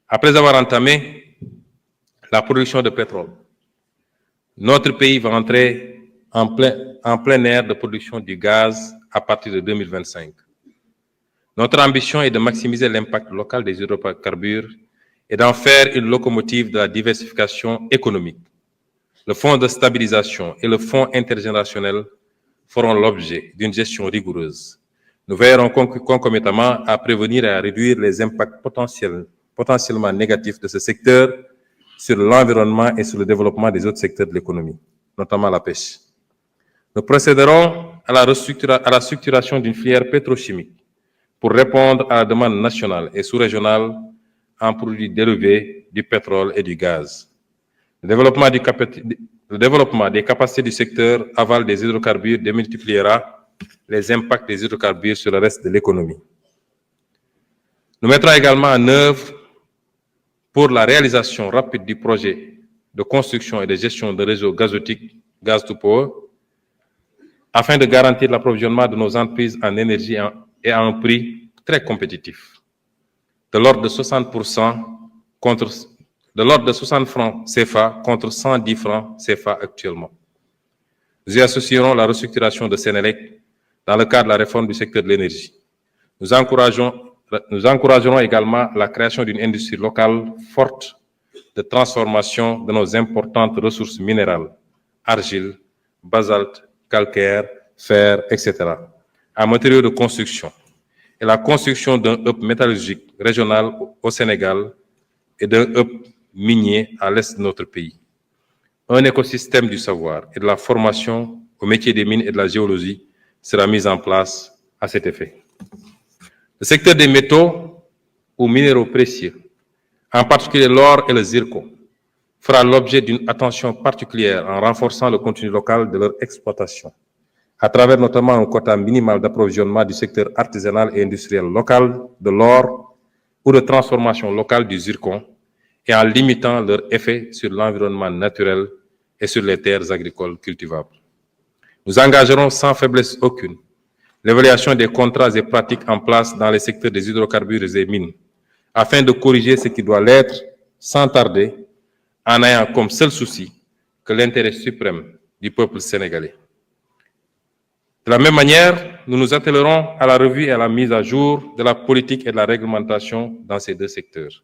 Après avoir entamé la production de pétrole, notre pays va entrer en plein air de production du gaz à partir de 2025. Notre ambition est de maximiser l'impact local des hydrocarbures et d'en faire une locomotive de la diversification économique. Le Fonds de stabilisation et le Fonds intergénérationnel feront l'objet d'une gestion rigoureuse. Nous veillerons concomitamment à prévenir et à réduire les impacts potentiellement négatifs de ce secteur sur l'environnement et sur le développement des autres secteurs de l'économie, notamment la pêche. Nous procéderons à la structuration d'une filière pétrochimique pour répondre à la demande nationale et sous-régionale en produits dérivés du pétrole et du gaz. Le développement des capacités du secteur aval des hydrocarbures démultipliera les impacts des hydrocarbures sur le reste de l'économie. Nous mettrons également en œuvre pour la réalisation rapide du projet de construction et de gestion de réseaux gazotiques Gaz to Power, afin de garantir l'approvisionnement de nos entreprises en énergie et à un prix très compétitif, de l'ordre de 60% de l'ordre de 60 francs CFA contre 110 francs CFA actuellement. Nous y associerons la restructuration de Sénélec dans le cadre de la réforme du secteur de l'énergie. Nous encouragerons également la création d'une industrie locale forte de transformation de nos importantes ressources minérales, argile, basalte, calcaire, fer, etc., en matériaux de construction, et la construction d'un hub métallurgique régional au Sénégal et d'un hub minier à l'est de notre pays. Un écosystème du savoir et de la formation au métier des mines et de la géologie sera mis en place à cet effet. Le secteur des métaux ou minéraux précieux, en particulier l'or et le zircon, fera l'objet d'une attention particulière en renforçant le contenu local de leur exploitation, à travers notamment un quota minimal d'approvisionnement du secteur artisanal et industriel local de l'or ou de transformation locale du zircon, et en limitant leur effet sur l'environnement naturel et sur les terres agricoles cultivables. Nous engagerons sans faiblesse aucune l'évaluation des contrats et pratiques en place dans les secteurs des hydrocarbures et des mines, afin de corriger ce qui doit l'être sans tarder, en ayant comme seul souci que l'intérêt suprême du peuple sénégalais. De la même manière, nous nous attellerons à la revue et à la mise à jour de la politique et de la réglementation dans ces deux secteurs.